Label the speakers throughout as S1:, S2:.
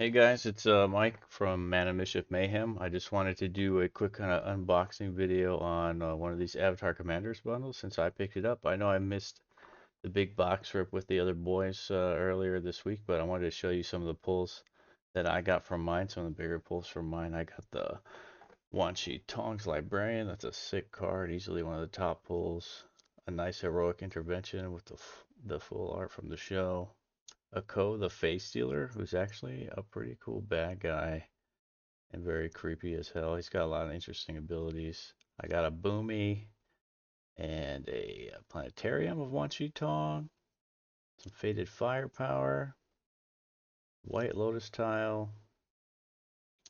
S1: Hey guys, it's Mike from Man of Mischief Mayhem. I just wanted to do a quick kind of unboxing video on one of these Avatar Commanders bundles since I picked it up. I know I missed the big box rip with the other boys earlier this week, but I wanted to show you some of the pulls that I got from mine, some of the bigger pulls from mine. I got the Wan Shi Tong's Librarian. That's a sick card, easily one of the top pulls. A nice heroic intervention with the full art from the show. A Ko, the Face Stealer, who's actually a pretty cool bad guy and very creepy as hell. He's got a lot of interesting abilities. I got a Boomy and a Planetarium of Wan Shi Tong, some Faded Firepower, White Lotus Tile,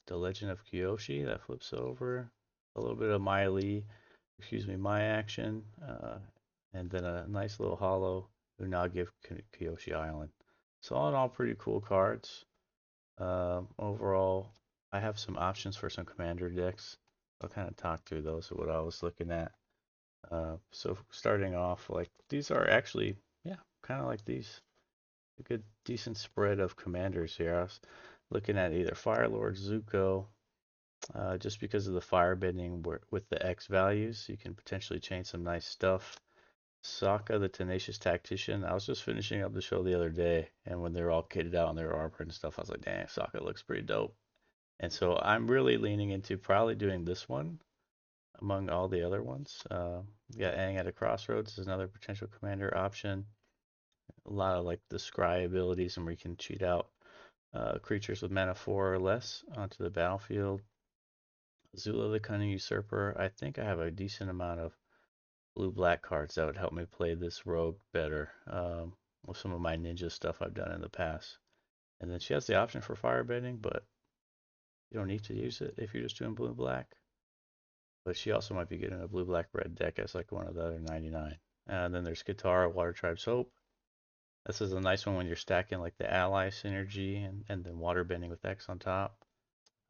S1: the Legend of Kyoshi that flips over, a little bit of my action, and then a nice little hollow Unagi Kyoshi Island. So all in all, pretty cool cards. Overall, I have some options for some commander decks. I'll kind of talk through those of what I was looking at. So starting off, like these are actually, yeah, kind of like these. A good, decent spread of commanders here. I was looking at either Firelord, Zuko, just because of the firebending with the X values, you can potentially change some nice stuff. Sokka, the Tenacious Tactician. I was just finishing up the show the other day, and when they were all kitted out in their armor and stuff, I was like, dang, Sokka looks pretty dope. And so I'm really leaning into probably doing this one among all the other ones. Yeah, Aang at a Crossroads is another potential commander option. A lot of like the scry abilities, and we can cheat out creatures with mana 4 or less onto the battlefield. Zula the Cunning Usurper. I think I have a decent amount of blue-black cards that would help me play this rogue better with some of my ninja stuff I've done in the past. And then she has the option for firebending, but you don't need to use it if you're just doing blue-black. But she also might be getting a blue-black-red deck as like one of the other 99. And then there's Katara, Water Tribe's Hope. This is a nice one when you're stacking like the ally synergy and then water bending with X on top.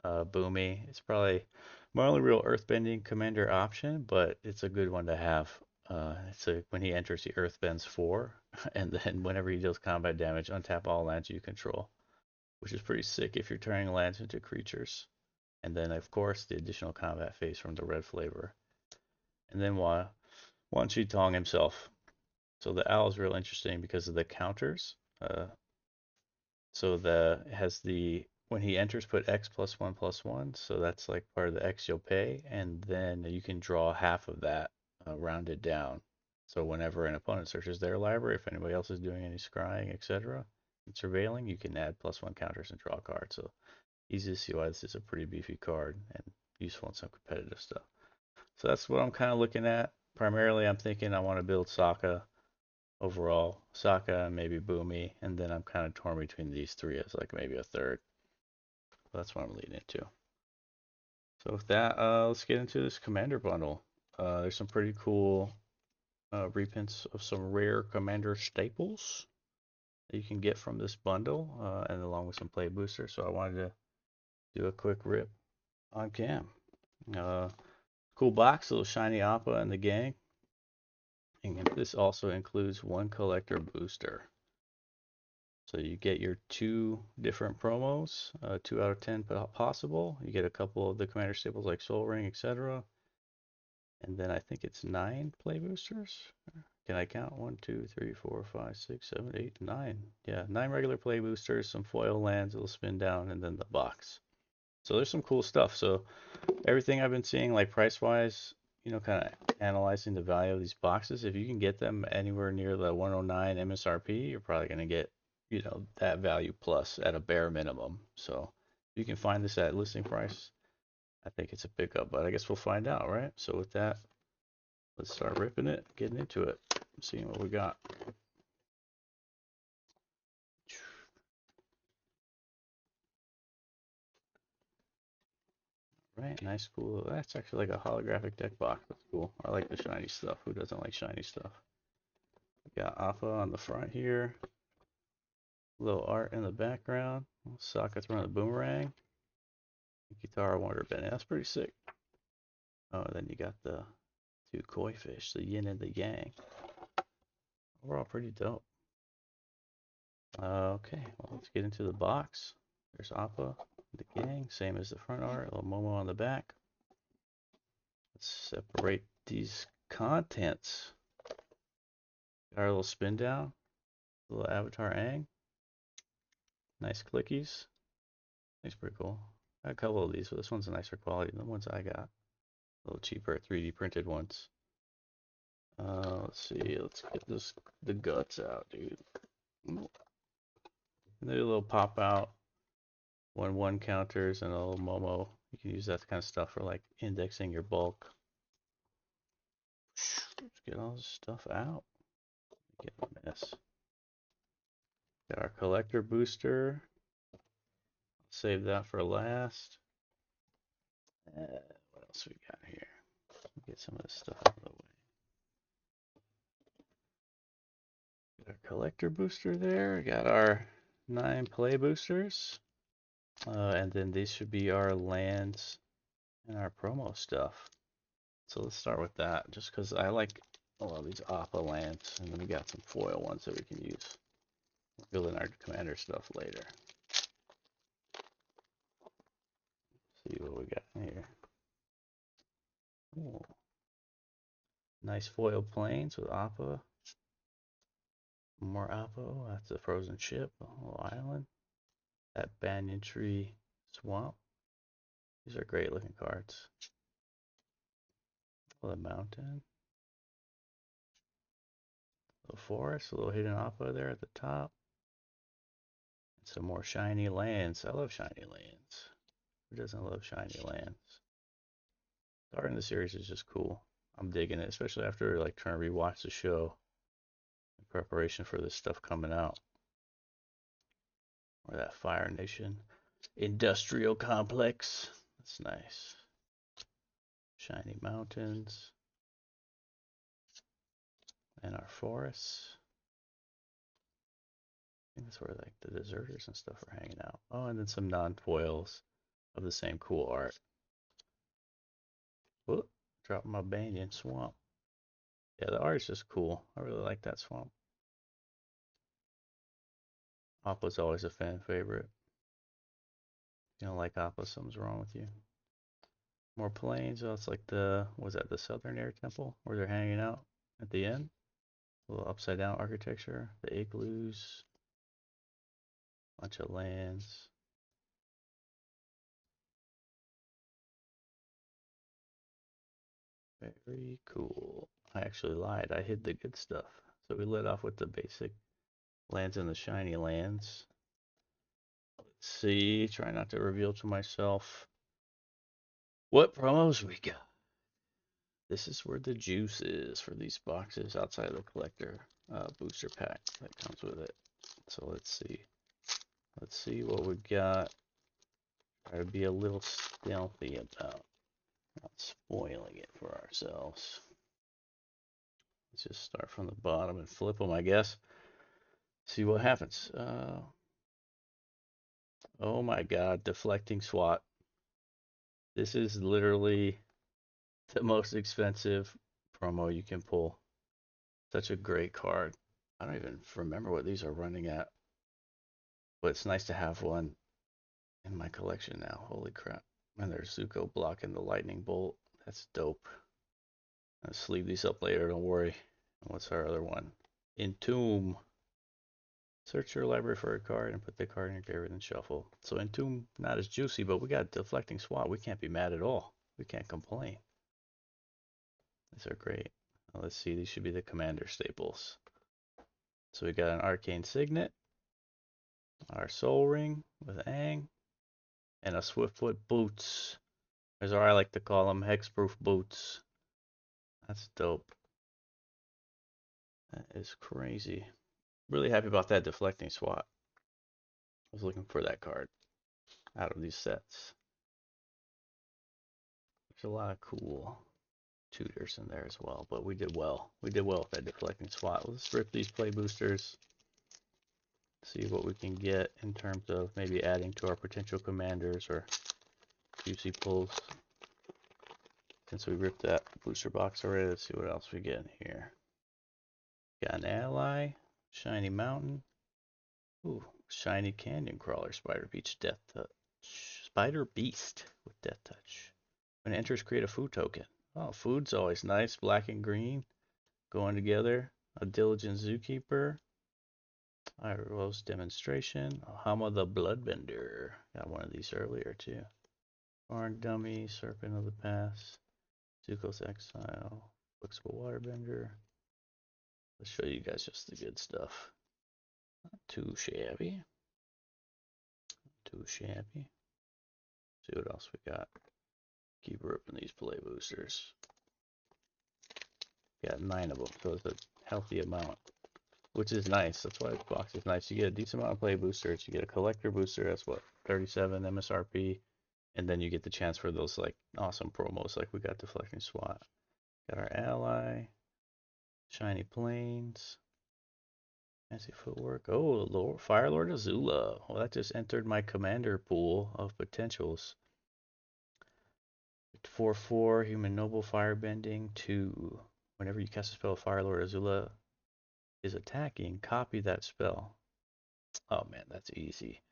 S1: Boomy. It's probably my only real earthbending commander option, but it's a good one to have. When he enters, he earthbends 4, and then whenever he deals combat damage, untap all lands you control, which is pretty sick if you're turning lands into creatures. And then, of course, the additional combat phase from the red flavor. And then Wan Shi Tong himself. So the owl is real interesting because of the counters. So the has the when he enters, put X +1/+1. So that's like part of the X you'll pay, and then you can draw half of that rounded down. So whenever an opponent searches their library, if anybody else is doing any scrying, etc., and surveilling, you can add +1 counters and draw cards. So easy to see why this is a pretty beefy card and useful in some competitive stuff. So that's what I'm kind of looking at. Primarily, I'm thinking I want to build Sokka overall, Sokka and maybe Boomy, and then I'm kind of torn between these three as like maybe a third. That's what I'm leading into. So with that, let's get into this commander bundle. There's some pretty cool reprints of some rare commander staples that you can get from this bundle, and along with some play boosters. So I wanted to do a quick rip on cam. Uh, cool box, little shiny Appa and the gang. And this also includes one collector booster. So you get your 2 different promos, 2 out of 10 possible. You get a couple of the commander staples like Soul Ring, etc. And then I think it's 9 play boosters. Can I count? 1, 2, 3, 4, 5, 6, 7, 8, 9. Yeah, 9 regular play boosters, some foil lands, it'll spin down, and then the box. So there's some cool stuff. So everything I've been seeing, like price wise, kind of analyzing the value of these boxes. If you can get them anywhere near the 109 MSRP, you're probably going to get, that value plus at a bare minimum. So if you can find this at listing price, I think it's a pickup, but I guess we'll find out, right? So with that, let's start ripping it, getting into it, seeing what we got. Right, nice, cool. That's actually like a holographic deck box. That's cool. I like the shiny stuff. Who doesn't like shiny stuff? We got Appa on the front here. Little art in the background. Sokka throwing the boomerang. Guitar Wonder Bennett. That's pretty sick. Oh, then you got the 2 koi fish, the yin and the yang. Overall, pretty dope. Okay, well, let's get into the box. There's Appa, the gang, same as the front art, a little Momo on the back. Let's separate these contents. Got our little spin down, little avatar Aang. Nice clickies. Looks pretty cool. Got a couple of these, but this one's a nicer quality than the ones I got. A little cheaper 3D printed ones. Let's see, let's get the guts out, dude. And they a little pop out 1-1 counters and a little Momo. You can use that kind of stuff for like indexing your bulk. Let's get all this stuff out. Get a mess. Got our collector booster. Save that for last. What else we got here? Get some of this stuff out of the way. Got our collector booster there. Got our 9 play boosters. And then these should be our lands and our promo stuff. So let's start with that, just because I like a lot of these Appa lands, and then we got some foil ones that we can use. We'll fill in our commander stuff later. See what we got here. Ooh. Nice foil plains with Appa. More Appa. Oh, that's a frozen ship, a little island. That banyan tree swamp. These are great looking cards. Oh, the mountain. The forest, a little hidden Appa there at the top. And some more shiny lands. I love shiny lands. Who doesn't love shiny lands? Starting the series is just cool. I'm digging it, especially after like trying to rewatch the show in preparation for this stuff coming out. Or that Fire Nation industrial complex. That's nice. Shiny mountains. And our forests. I think that's where like the deserters and stuff are hanging out. Oh, and then some non-foils of the same cool art. Whoop, dropped my banyan swamp. Yeah, the art is just cool. I really like that swamp. Appa's always a fan favorite. If you don't like Appa, something's wrong with you. More plains. Oh, it's like the, was that the Southern Air Temple where they're hanging out at the end? A little upside down architecture. The igloos. Bunch of lands. Very cool. I actually lied. I hid the good stuff. So we lit off with the basic lands and the shiny lands. Let's see. Try not to reveal to myself what promos we got. This is where the juice is for these boxes outside of the collector booster pack that comes with it. So let's see. Let's see what we got. Try to be a little stealthy about not spoiling it for ourselves. Let's just start from the bottom and flip them, I guess. See what happens. Oh my god, deflecting SWAT. This is literally the most expensive promo you can pull. Such a great card. I don't even remember what these are running at. But it's nice to have one in my collection now. Holy crap. And there's Zuko blocking the lightning bolt. That's dope. I'll sleeve these up later, don't worry. And what's our other one? Entomb. Search your library for a card and put the card in your graveyard and shuffle. So Entomb, not as juicy, but we got deflecting SWAT. We can't be mad at all. We can't complain. These are great. Now let's see, these should be the commander staples. So we got an Arcane Signet, our Soul Ring with Aang, and a Swiftfoot Boots. As I like to call them, hexproof boots. That's dope. That is crazy. Really happy about that deflecting SWAT. I was looking for that card out of these sets. There's a lot of cool tutors in there as well, but we did well. We did well with that deflecting SWAT. Let's rip these play boosters. See what we can get in terms of maybe adding to our potential commanders or juicy pulls. Since we ripped that booster box already, let's see what else we get in here. Got an ally, shiny mountain. Ooh, Shiny Canyon Crawler, Spider Beach, Death Touch. Spider Beast with Death Touch. When it enters, create a food token. Oh, food's always nice. Black and green going together. A Diligent Zookeeper. Rose Demonstration. Hama the Bloodbender. Got one of these earlier too. Barn Dummy, Serpent of the Past. Zuko's Exile. Flexible Waterbender. Let's show you guys just the good stuff. Not too shabby. Too shabby. See what else we got. Keep ripping these play boosters. Got 9 of them, so it's a healthy amount, which is nice. That's why this box is nice. You get a decent amount of play boosters. You get a collector booster. That's what, 37 MSRP, and then you get the chance for those like awesome promos, like we got Deflecting SWAT. Got our ally, Shiny Plains, Fancy Footwork. Oh, Lord, Fire Lord Azula. Well, that just entered my commander pool of potentials. 4/4 Human Noble Firebending 2. Whenever you cast a spell, Fire Lord Azula is attacking, copy that spell. Oh man, that's easy.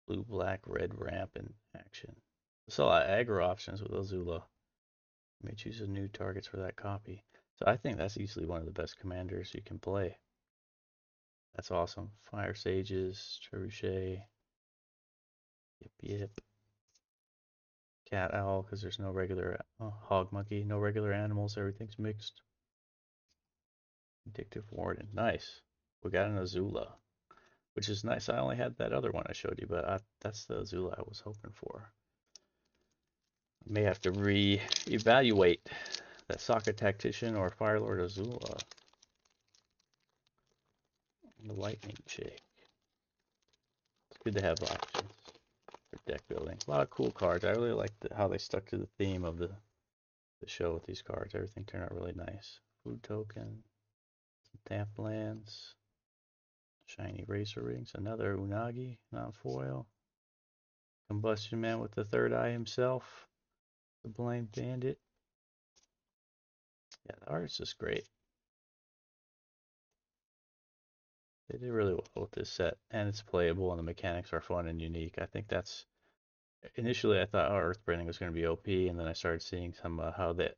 S1: Blue, black, red ramp in action. There's a lot of aggro options with Azula. You may choose a new targets for that copy. So I think that's easily one of the best commanders you can play. That's awesome. Fire Sages, Trebuchet, Yip. Cat Owl, because there's no regular Hog Monkey, no regular animals, everything's mixed. Addictive Warden, nice. We got an Azula, which is nice. I only had that other one I showed you, but that's the Azula I was hoping for. I may have to re-evaluate that Soccer Tactician or Firelord Azula. The Lightning Shake. It's good to have options for deck building. A lot of cool cards. I really like how they stuck to the theme of the show with these cards. Everything turned out really nice. Food token, some tap lands, shiny racer rings, another Unagi, non-foil. Combustion Man with the third eye himself. The Blind Bandit. Yeah, the art's just great. They did really well with this set, and it's playable, and the mechanics are fun and unique. I think that's initially I thought Earthbending was going to be OP, and then I started seeing some how the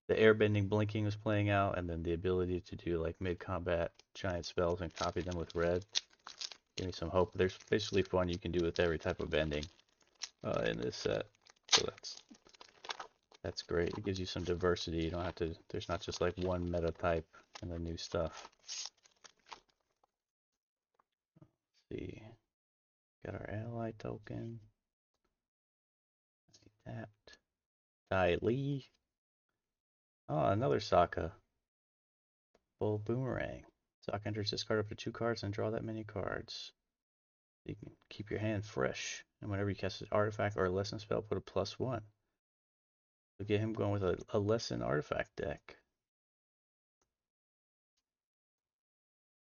S1: airbending blinking was playing out, and then the ability to do like mid-combat giant spells and copy them with red. Give me some hope. There's basically fun you can do with every type of bending in this set, so that's great. It gives you some diversity. You don't have to. There's not just like one meta type and the new stuff. Let's see. Got our ally token. Tapped. Dai Li. Oh, another Sokka. Bull Boomerang. Sokka enters discard up to 2 cards and draw that many cards. You can keep your hand fresh. And whenever you cast an artifact or a lesson spell, put a +1. So get him going with a lesson artifact deck.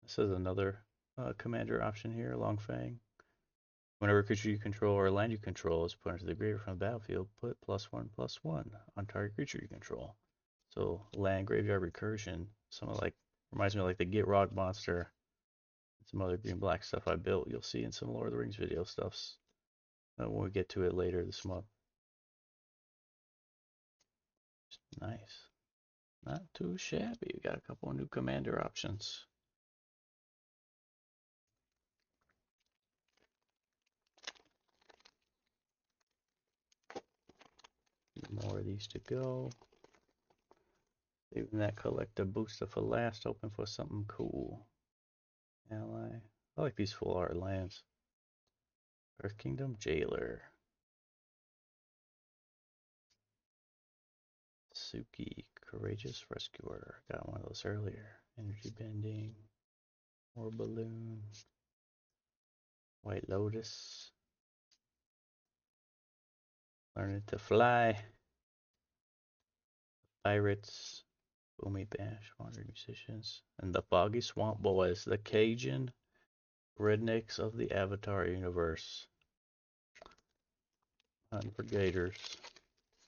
S1: This is another commander option here, Longfang. Whenever a creature you control or land you control is put into the graveyard from the battlefield, put +1/+1 on target creature you control. So land graveyard recursion, reminds me of like the Get Rog monster and some other green black stuff I built. You'll see in some Lord of the Rings video stuffs when we get to it later this month. Nice. Not too shabby. We got a couple of new commander options. More of these to go. Saving that collector booster for last, hoping for something cool. Ally. I like these full art lands. Earth Kingdom Jailer. Suki, Courageous Rescuer. Got one of those earlier. Energy Bending. More Balloon. White Lotus. Learning to Fly. Pirates. Boomy Bash. Wandering Musicians. And the Boggy Swamp Boys. The Cajun rednecks of the Avatar universe. Hunting for gators.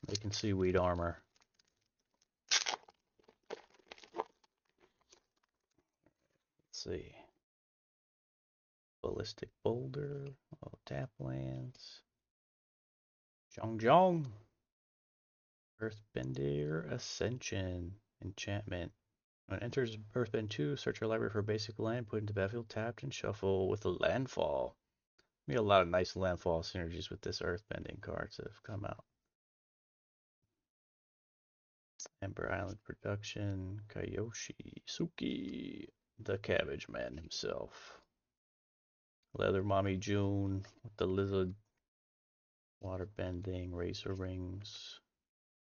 S1: Making seaweed armor. Let's see. Ballistic Boulder. Oh, tap lands. Jong Jong. Earthbender Ascension. Enchantment. When it enters Earthbend 2, search your library for basic land, put into battlefield, tapped, and shuffle with a landfall. We have a lot of nice landfall synergies with this Earthbending cards that have come out. Ember Island Production, Kyoshi, Suki, the Cabbage Man himself. Leather Mommy June with the lizard, water bending, razor rings.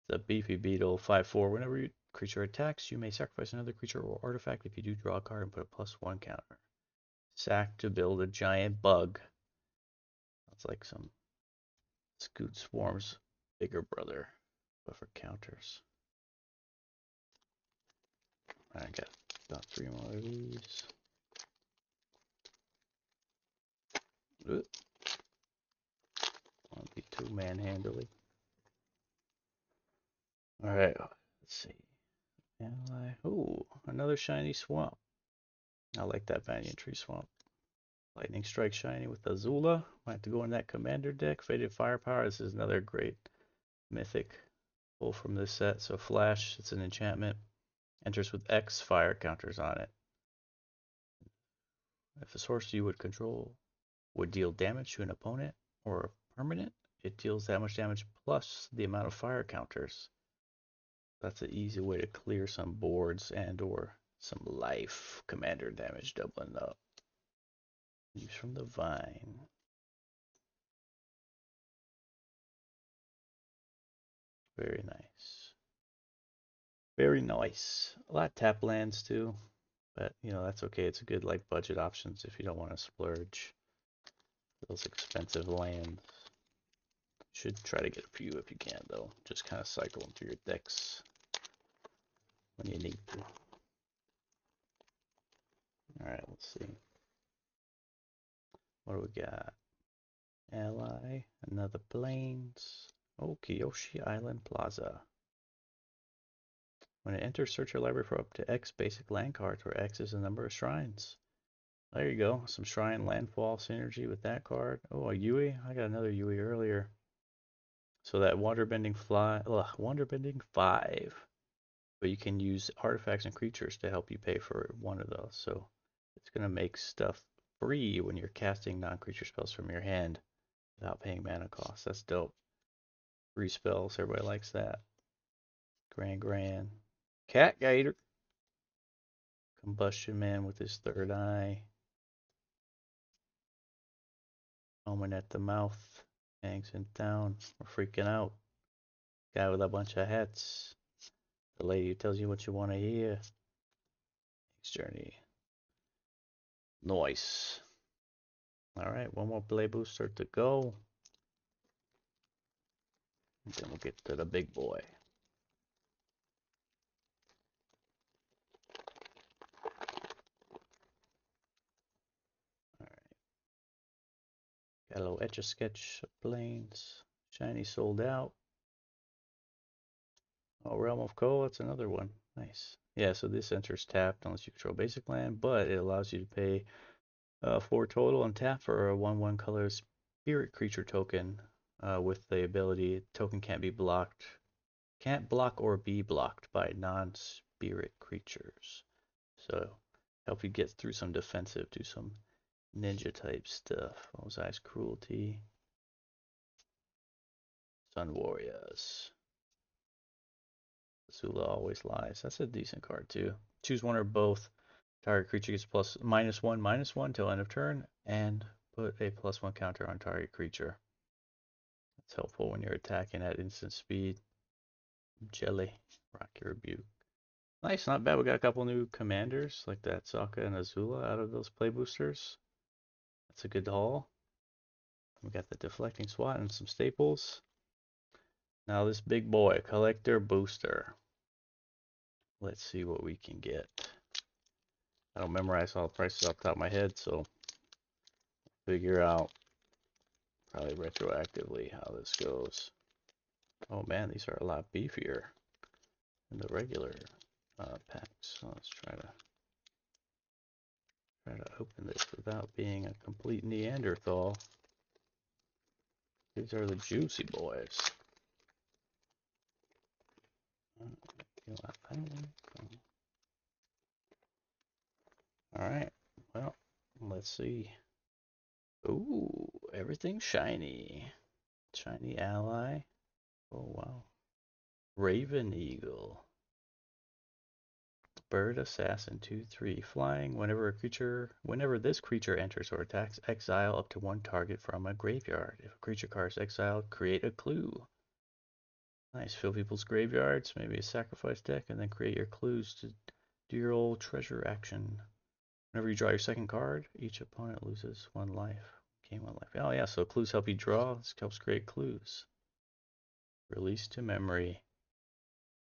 S1: The Beefy Beetle, 5/4. Whenever your creature attacks, you may sacrifice another creature or artifact. If you do, draw a card and put a +1 counter. Sack to build a giant bug. That's like some Scoot Swarm's bigger brother, but for counters. I got about 3 more of these. Won't be too manhandly. Alright, let's see. Ally. Ooh, another shiny swamp. I like that Banyan Tree Swamp. Lightning Strike shiny with Azula. Might have to go in that commander deck. Faded Firepower. This is another great mythic pull from this set. So Flash, it's an enchantment. Enters with X fire counters on it. If a source you would control would deal damage to an opponent or a permanent, it deals that much damage plus the amount of fire counters. That's an easy way to clear some boards and or some life commander damage doubling up. Use from the vine. Very nice. Very nice. A lot of tap lands too, but you know that's okay. It's a good like budget options if you don't want to splurge those expensive lands. Should try to get a few if you can though. Just kind of cycle them through your decks when you need to. All right, let's see. What do we got? Ally, another plains. Oh, Kyoshi Island Plaza. When it enters, search your library for up to X basic land cards, where X is the number of shrines. There you go. Some shrine landfall synergy with that card. Oh, a Yui. I got another Yui earlier. So that waterbending 5. But you can use artifacts and creatures to help you pay for one of those. So it's going to make stuff free when you're casting non-creature spells from your hand without paying mana costs. That's dope. Free spells. Everybody likes that. Grand. Cat Gator. Combustion Man with his third eye. Omen at the mouth. Hangs in town. We're freaking out. Guy with a bunch of hats. The lady who tells you what you want to hear. Next journey. Nice. Alright, one more play booster to go. And then we'll get to the big boy. Alright. Got a little Etch-a-Sketch of planes. Shiny sold out. Oh, Realm of Coal, that's another one. Nice. Yeah, so this enters tapped unless you control basic land, but it allows you to pay 4 total and tap for a 1/1 color spirit creature token with the ability token can't block or be blocked by non-spirit creatures. So help you get through some defensive, do some ninja type stuff. Ozai's Cruelty. Sun Warriors. Zula Always Lies. That's a decent card too. Choose one or both. Target creature gets +1/-1 till end of turn, and put a +1 counter on target creature. That's helpful when you're attacking at instant speed. Jelly. Rocky Rebuke. Nice, not bad. We got a couple new commanders like that Sokka and Azula out of those play boosters. That's a good haul. We got the deflecting SWAT and some staples. Now this big boy, collector booster. Let's see what we can get. I don't memorize all the prices off the top of my head, so figure out probably retroactively how this goes. Oh man, these are a lot beefier than the regular packs. So let's try to open this without being a complete Neanderthal. These are the juicy boys. Alright, well, let's see. Ooh, everything's shiny. Shiny ally. Oh, wow. Raven Eagle. Bird Assassin 2/3. Flying whenever this creature enters or attacks, exile up to one target from a graveyard. If a creature card is exiled, create a clue. Nice. Fill people's graveyards, maybe a sacrifice deck, and then create your clues to do your old treasure action. Whenever you draw your second card, each opponent loses one life. Gain one life. Oh yeah, so clues help you draw. This helps create clues. Release to memory.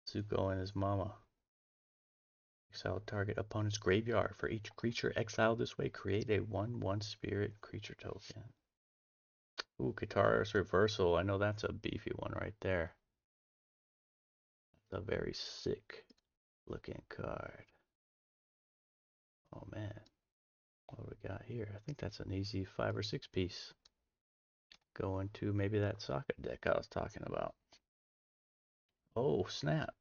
S1: Zuko and his mama. Exile target opponent's graveyard. For each creature exiled this way, create a 1/1 spirit creature token. Ooh, Katara's Reversal. I know that's a beefy one right there. That's a very sick looking card. Oh man. What do we got here? I think that's an easy 5 or 6 piece. Going to maybe that socket deck I was talking about. Oh, snap.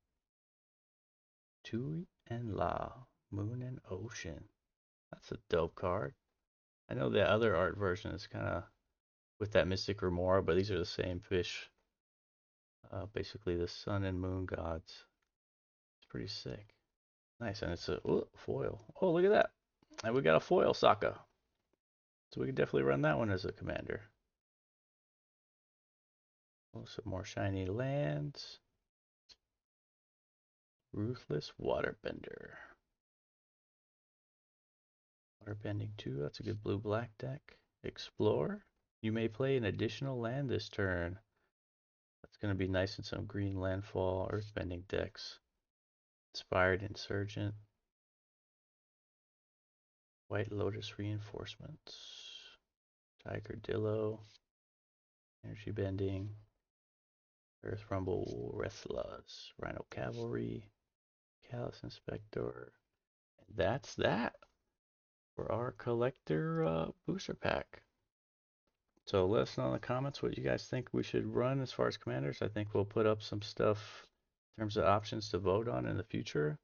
S1: Tui and La, Moon and Ocean. That's a dope card. I know the other art version is kind of with that Mystic Remora, but these are the same fish. Basically the sun and moon gods. It's pretty sick. Nice, and it's a foil. Oh, look at that. And we got a foil Sokka. So we can definitely run that one as a commander. Oh, some more shiny lands. Ruthless Waterbender. Waterbending 2, that's a good blue-black deck. Explore. You may play an additional land this turn. That's going to be nice in some green landfall earthbending decks. Inspired Insurgent. White Lotus Reinforcements. Tiger Dillo. Energy Bending. Earth Rumble Wrestlers. Rhino Cavalry. Callus Inspector. And that's that for our collector booster pack. So let us know in the comments what you guys think we should run as far as commanders. I think we'll put up some stuff in terms of options to vote on in the future.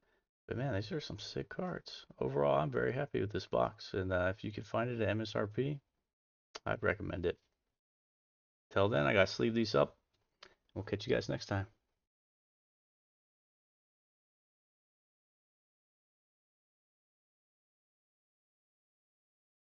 S1: But man, these are some sick cards. Overall, I'm very happy with this box. And if you can find it at MSRP, I'd recommend it. Till then, I gotta sleeve these up. We'll catch you guys next time.